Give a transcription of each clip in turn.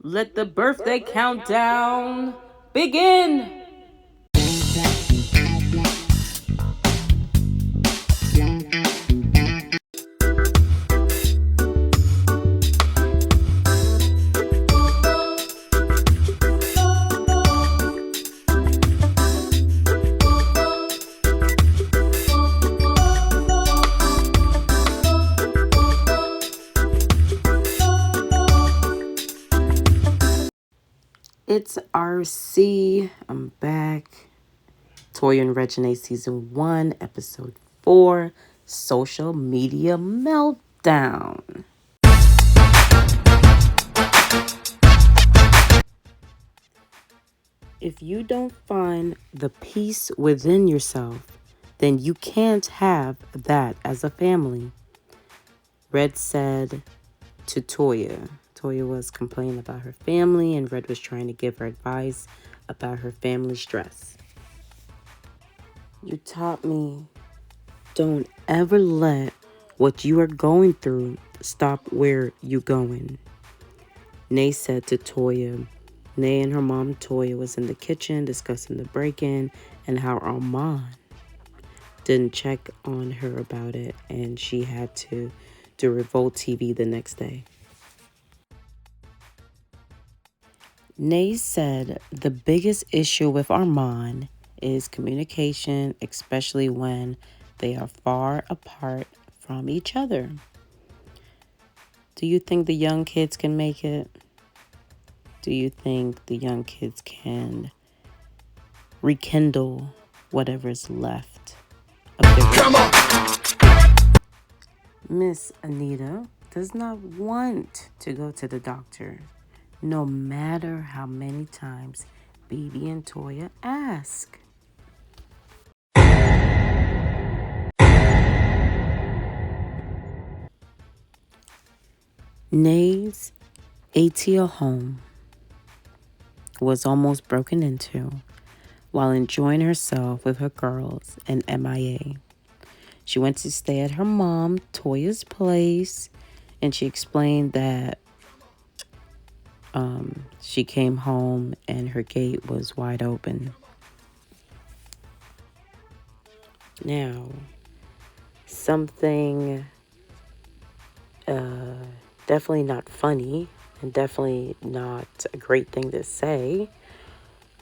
Let the birthday countdown begin. It's RC. I'm back. Toya and Reginae Season 1, Episode 4, Social Media Meltdown. If you don't find the peace within yourself, then you can't have that as a family. Red said to Toya. Toya was complaining about her family, and Red was trying to give her advice about her family stress. You taught me, don't ever let what you are going through stop where you're going. Nay said to Toya. Nay and her mom Toya was in the kitchen discussing the break-in and how Armand didn't check on her about it, and she had to do Revolt TV the next day. Nay said the biggest issue with Armand is communication, especially when they are far apart from each other. Do you think the young kids can make it? Do you think the young kids can rekindle whatever's left of their Miss Anita does not want to go to the doctor, no matter how many times Baby and Toya ask. Nay's ATL home was almost broken into while enjoying herself with her girls and MIA. She went to stay at her mom, Toya's place, and she explained that she came home and her gate was wide open. Now, something definitely not funny and definitely not a great thing to say,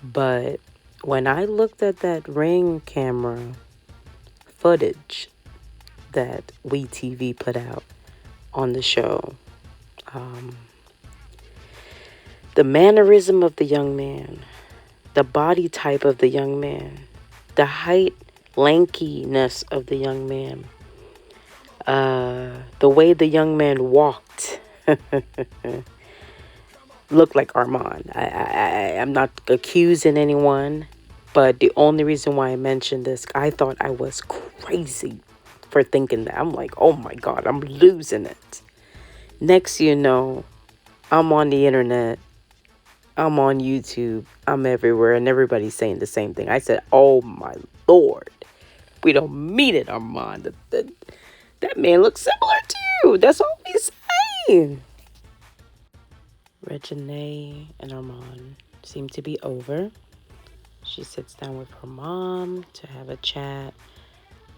but when I looked at that Ring camera footage that WeTV put out on the show, the mannerism of the young man, the body type of the young man, the height, lankiness of the young man, the way the young man walked looked like Armand. I'm not accusing anyone, but the only reason why I mentioned this, I thought I was crazy for thinking that. I'm like, oh my God, I'm losing it. Next you know, I'm on the internet, I'm on YouTube, I'm everywhere, and everybody's saying the same thing. I said, oh my Lord, we don't mean it, Armand. That man looks similar to you. That's all he's saying. Reginae and Armand seem to be over. She sits down with her mom to have a chat.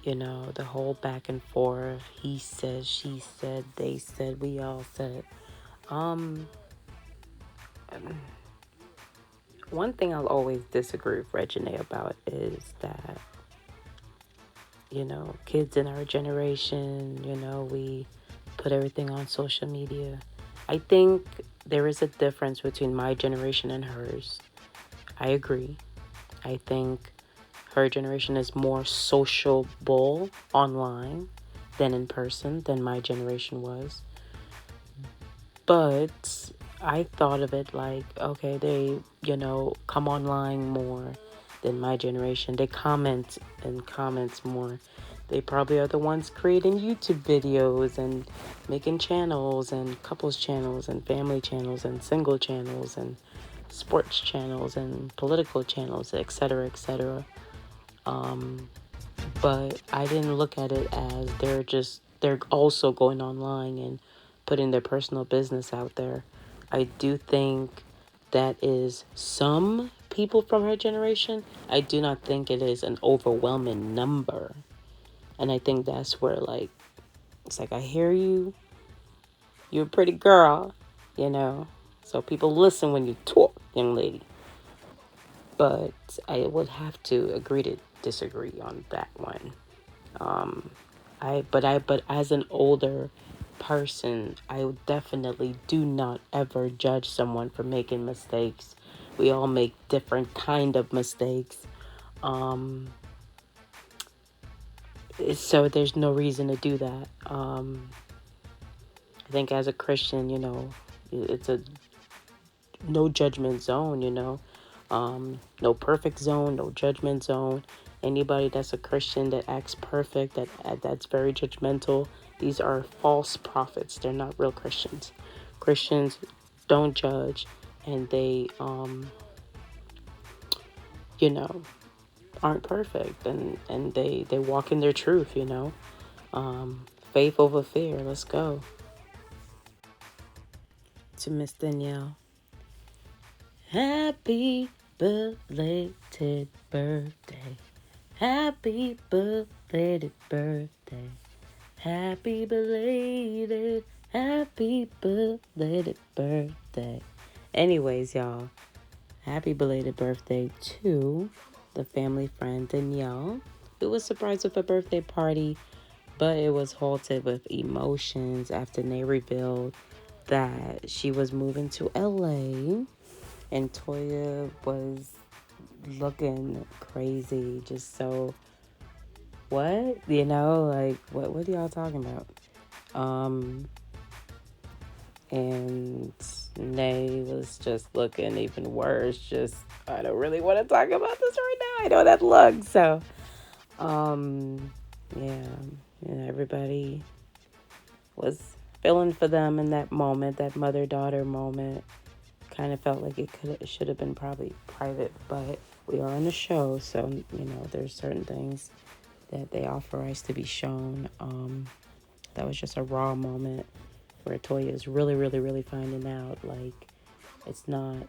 You know, the whole back and forth. He said, she said, they said, we all said. One thing I'll always disagree with Reginae about is that, you know, kids in our generation, you know, we put everything on social media. I think there is a difference between my generation and hers. I agree. I think her generation is more sociable online than in person than my generation was. But I thought of it like, okay, they, you know, come online more than my generation. They comment in comments more. They probably are the ones creating YouTube videos and making channels and couples channels and family channels and single channels and sports channels and political channels, etc., etc. But I didn't look at it as they're also going online and putting their personal business out there. I do think that is some people from her generation. I do not think it is an overwhelming number. And I think that's where, like, it's like, I hear you. You're a pretty girl, you know. So people listen when you talk, young lady. But I would have to agree to disagree on that one. But as an older person, I definitely do not ever judge someone for making mistakes. We all make different kind of mistakes. So there's no reason to do that. I think as a Christian, you know, it's a no judgment zone, you know. No perfect zone, no judgment zone. Anybody that's a Christian that acts perfect, that's very judgmental, these are false prophets. They're not real Christians. Christians don't judge, and they, you know, aren't perfect, and they walk in their truth, you know. Faith over fear. Let's go. To Miss Danielle. Happy belated birthday. Happy belated birthday. Happy belated birthday. Anyways, y'all, happy belated birthday to the family friend Danielle. It was surprised with a birthday party, but it was halted with emotions after they revealed that she was moving to LA, and Toya was looking crazy, just so, what? You know, like, what are y'all talking about? And Nay was just looking even worse. Just, I don't really want to talk about this right now. I know that look. So, yeah, everybody was feeling for them in that moment, that mother-daughter moment. Kind of felt like it should have been probably private, but we are on a show, so, you know, there's certain things that they authorize to be shown. That was just a raw moment where Toya is really, really, really finding out, like, it's not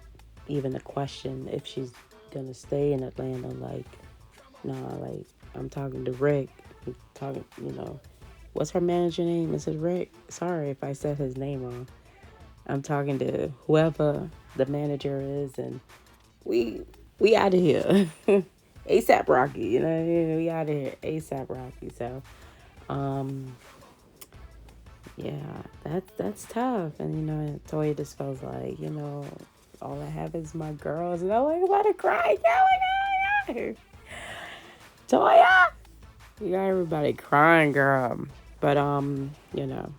even a question if she's gonna stay in Atlanta. Like, nah, like, I'm talking to Rick. I'm talking, you know, what's her manager name? Is it Rick? Sorry if I said his name wrong. I'm talking to whoever the manager is, and we out of here. ASAP Rocky, you know, we out of here. ASAP Rocky. So, yeah, that's tough. And, you know, Toya just feels like, you know, all I have is my girls. And I'm like, about to cry. Oh my God. Toya! You got everybody crying, girl. But, you know,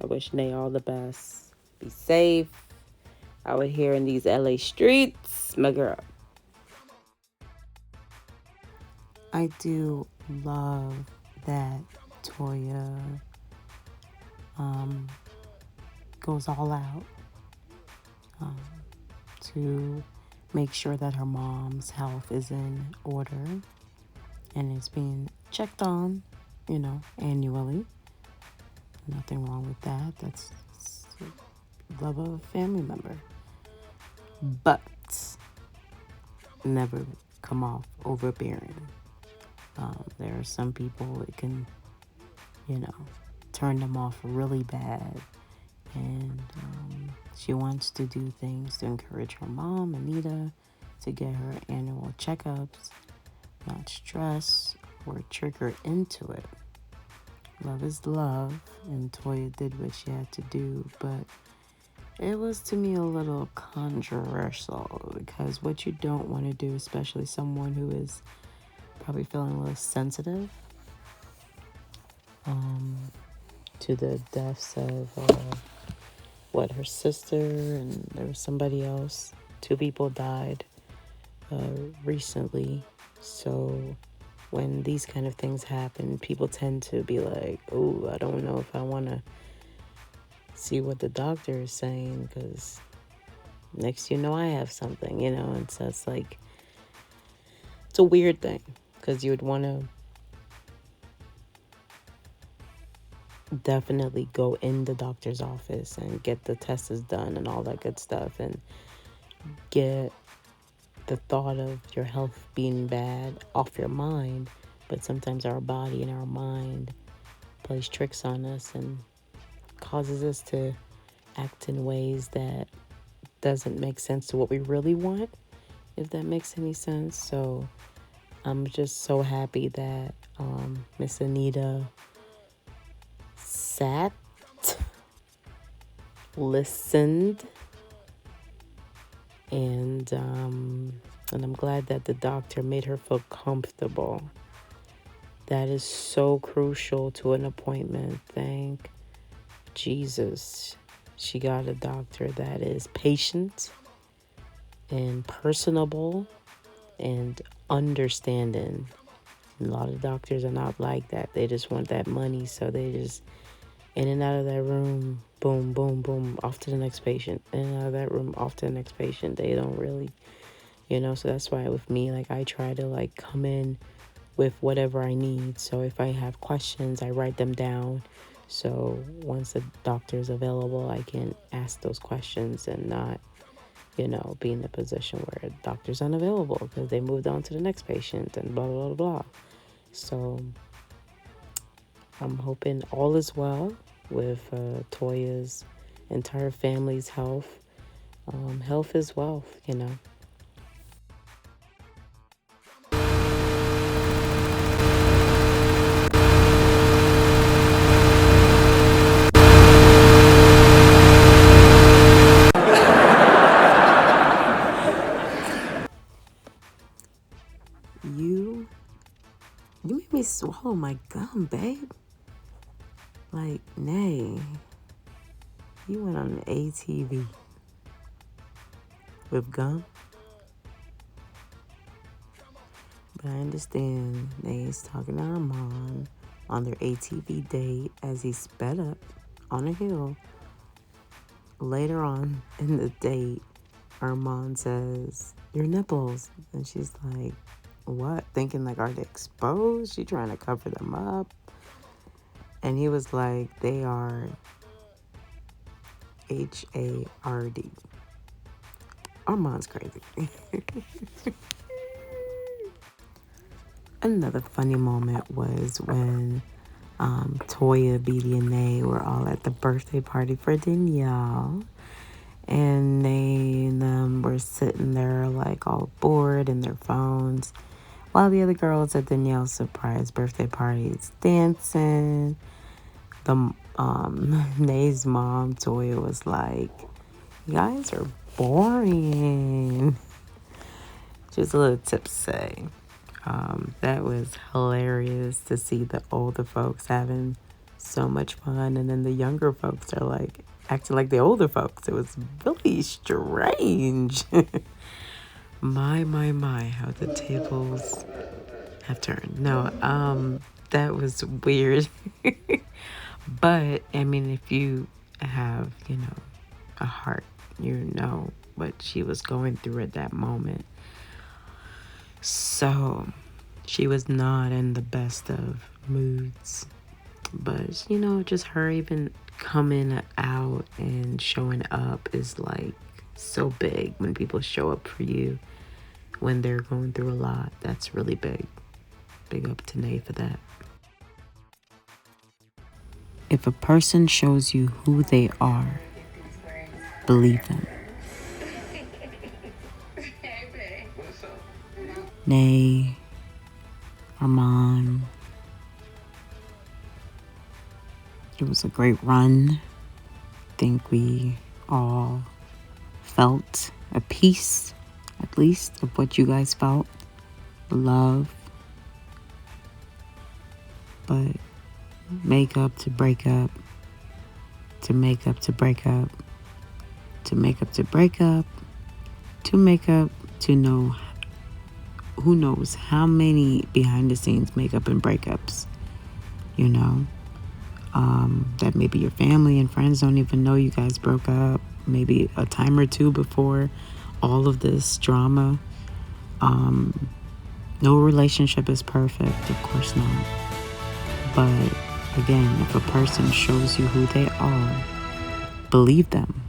I wish Nay all the best. Be safe out here in these LA streets, my girl. I do love that Toya goes all out to make sure that her mom's health is in order and is being checked on, you know, annually. Nothing wrong with that. That's love of a family member. But never come off overbearing. There are some people it can, you know, turn them off really bad. And she wants to do things to encourage her mom, Anita, to get her annual checkups, not stress or trick her into it. Love is love, and Toya did what she had to do, but it was, to me, a little controversial, because what you don't want to do, especially someone who is probably feeling a little sensitive to the deaths of her sister, and there was somebody else. 2 people died recently. So when these kind of things happen, people tend to be like, oh, I don't know if I want to see what the doctor is saying, because next you know I have something, you know. And so it's like, it's a weird thing, because you would want to definitely go in the doctor's office and get the tests done and all that good stuff, and get the thought of your health being bad off your mind. But sometimes our body and our mind plays tricks on us and causes us to act in ways that doesn't make sense to what we really want, if that makes any sense. So I'm just so happy that Miss Anita sat, listened, and I'm glad that the doctor made her feel comfortable. That is so crucial to an appointment. Thank Jesus. She got a doctor that is patient and personable and understanding. A lot of doctors are not like that. They just want that money, so they just in and out of that room, boom, boom, boom, off to the next patient. In and out of that room, off to the next patient. They don't really, so that's why with me, like, I try to, like, come in with whatever I need. So if I have questions, I write them down. So once the doctor is available, I can ask those questions and not, be in a position where the doctor's unavailable because they moved on to the next patient and blah, blah, blah, blah. So I'm hoping all is well with Toya's entire family's health. Health is wealth. You made me swallow my gum, babe. Like, nay. You went on an ATV with gum? But I understand Nay's talking to Armand on their ATV date as he sped up on a hill. Later on in the date, Armand says, "Your nipples." And she's like, "What?" Thinking like, are they exposed? She trying to cover them up. And he was like, "They are HARD." Armand's crazy. Another funny moment was when Toya, BD, and Nay were all at the birthday party for Danielle. And they and them were sitting there like all bored in their phones, while the other girls at Danielle's surprise birthday parties dancing. The Nay's mom, Toya, was like, "You guys are boring." Just a little tip to say. That was hilarious to see the older folks having so much fun, and then the younger folks are like acting like the older folks. It was really strange. My, how the tables have turned. No, that was weird. But I mean, if you have, a heart, what she was going through at that moment. So she was not in the best of moods. But, just her even coming out and showing up is like so big. When people show up for you when they're going through a lot, that's really big. Big up to Nay for that. If a person shows you who they are, believe them. Nay, Armand, it was a great run. I think we all felt a piece, at least, of what you guys felt. Love. But make up to break up, to make up to break up, to make up to break up, to make up to know who knows how many behind the scenes makeup and breakups, that maybe your family and friends don't even know you guys broke up, maybe a time or two before all of this drama. No relationship is perfect, of course not, but Again, if a person shows you who they are, believe them.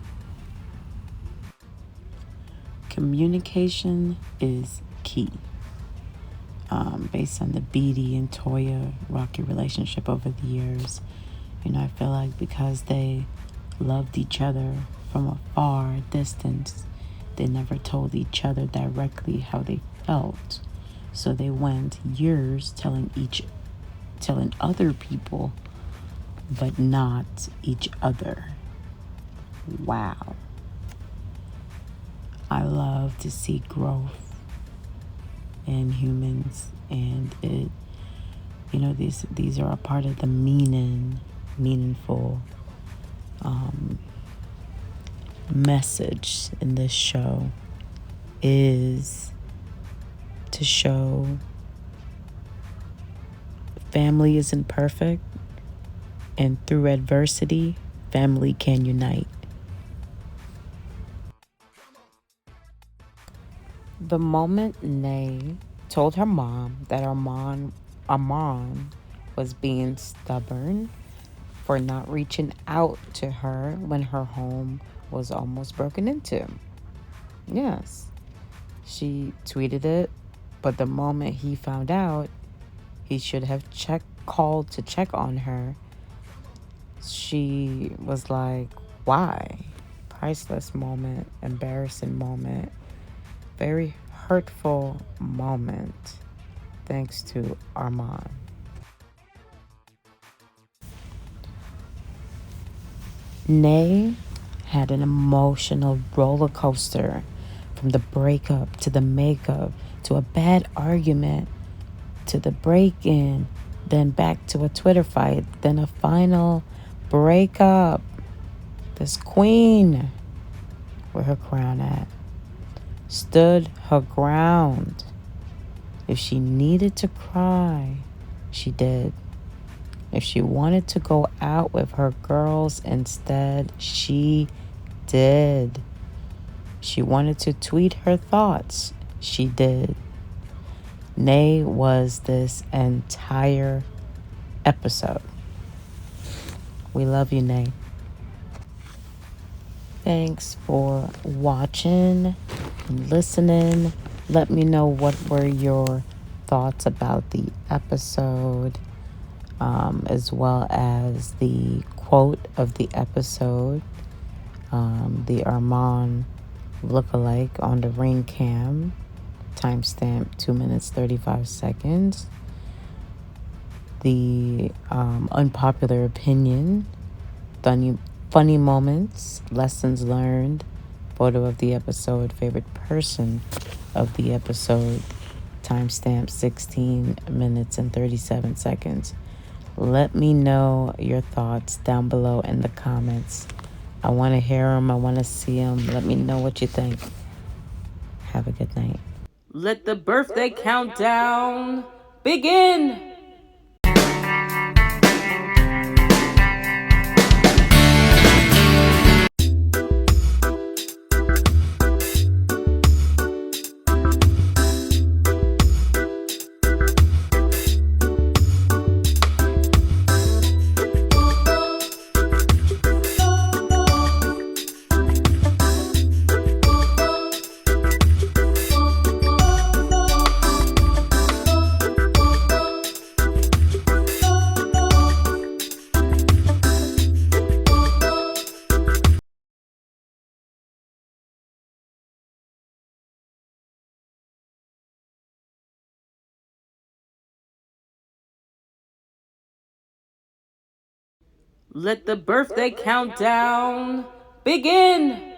Communication is key. Based on the Beatty and Toya rocky relationship over the years, I feel like because they loved each other from a far distance, they never told each other directly how they felt. So they went years telling other people, but not each other. Wow. I love to see growth in humans, and these are a part of the meaningful message in this show is to show family isn't perfect, and through adversity, family can unite. The moment Nay told her mom that Armand was being stubborn for not reaching out to her when her home was almost broken into. Yes, she tweeted it, but the moment he found out, he should have called to check on her. She was like, why? Priceless moment, embarrassing moment, very hurtful moment, thanks to Armand. Nay had an emotional roller coaster from the breakup to the makeup to a bad argument to the break-in, then back to a Twitter fight, then a final breakup. This queen, where her crown at, stood her ground. If she needed to cry, she did. If she wanted to go out with her girls instead, she did. She wanted to tweet her thoughts, she did. Nay was this entire episode. We love you, Nay. Thanks for watching and listening. Let me know what were your thoughts about the episode, as well as the quote of the episode, the Armand lookalike on the ring cam, timestamp 2 minutes 35 seconds, the unpopular opinion, funny moments, lessons learned, photo of the episode, favorite person of the episode, timestamp 16 minutes and 37 seconds. Let me know your thoughts down below in the comments. I want to hear them. I want to see them. Let me know what you think. Have a good night. Let the birthday countdown begin. Let the birthday countdown begin.